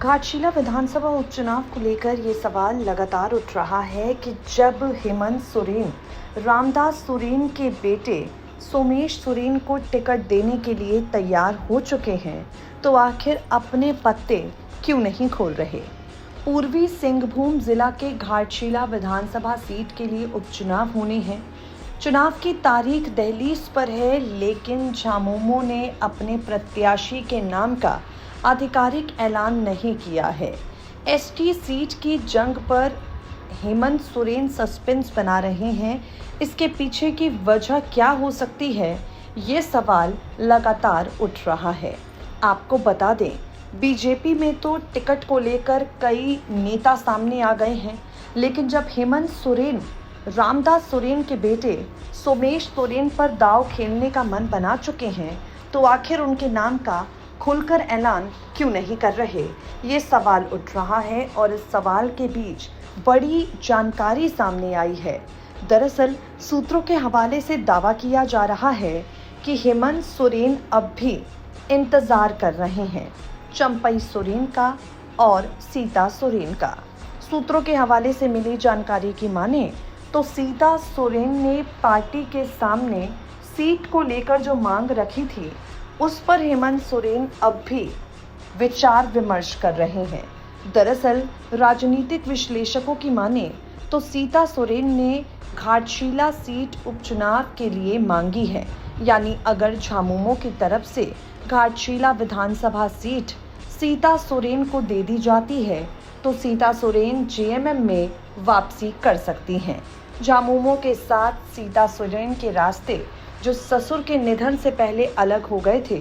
घाटशिला विधानसभा उपचुनाव को लेकर ये सवाल लगातार उठ रहा है कि जब हेमंत सोरेन रामदास सोरेन के बेटे सोमेश सोरेन को टिकट देने के लिए तैयार हो चुके हैं तो आखिर अपने पत्ते क्यों नहीं खोल रहे। पूर्वी सिंहभूम जिला के घाटशिला विधानसभा सीट के लिए उपचुनाव होने हैं। चुनाव की तारीख दहलीज पर है, लेकिन झामुमो ने अपने प्रत्याशी के नाम का आधिकारिक ऐलान नहीं किया है। एसटी सीट की जंग पर हेमंत सोरेन सस्पेंस बना रहे हैं। इसके पीछे की वजह क्या हो सकती है, ये सवाल लगातार उठ रहा है। आपको बता दें, बीजेपी में तो टिकट को लेकर कई नेता सामने आ गए हैं, लेकिन जब हेमंत सोरेन रामदास सोरेन के बेटे सोमेश सोरेन पर दांव खेलने का मन बना चुके हैं तो आखिर उनके नाम का खुलकर ऐलान क्यों नहीं कर रहे, ये सवाल उठ रहा है। और इस सवाल के बीच बड़ी जानकारी सामने आई है। दरअसल सूत्रों के हवाले से दावा किया जा रहा है कि हेमंत सोरेन अब भी इंतजार कर रहे हैं चंपई सोरेन का और सीता सोरेन का। सूत्रों के हवाले से मिली जानकारी की माने तो सीता सोरेन ने पार्टी के सामने सीट को लेकर जो मांग रखी थी उस पर हेमंत सोरेन अब भी विचार विमर्श कर रहे हैं। दरअसल राजनीतिक विश्लेषकों की माने तो सीता सोरेन ने घाटशिला सीट उपचुनाव के लिए मांगी है, यानी अगर झामुमो की तरफ से घाटशिला विधानसभा सीट सीता सोरेन को दे दी जाती है तो सीता सोरेन जेएमएम में वापसी कर सकती हैं। झामुमो के साथ सीता सोरेन के रास्ते जो ससुर के निधन से पहले अलग हो गए थे,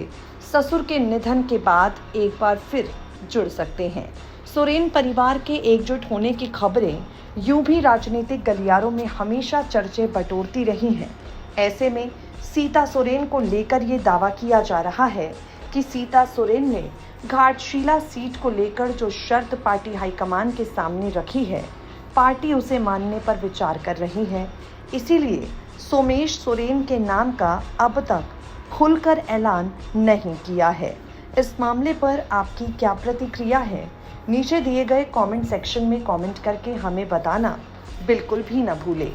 ससुर के निधन के बाद एक बार फिर जुड़ सकते हैं। सोरेन परिवार के एकजुट होने की खबरें यूं भी राजनीतिक गलियारों में हमेशा चर्चे बटोरती रही हैं। ऐसे में सीता सोरेन को लेकर ये दावा किया जा रहा है कि सीता सोरेन ने घाटशिला सीट को लेकर जो शर्त पार्टी हाईकमान के सामने रखी है, पार्टी उसे मानने पर विचार कर रही है। इसीलिए सोमेश सोरेन के नाम का अब तक खुलकर ऐलान नहीं किया है। इस मामले पर आपकी क्या प्रतिक्रिया है, नीचे दिए गए कमेंट सेक्शन में कमेंट करके हमें बताना बिल्कुल भी न भूलें।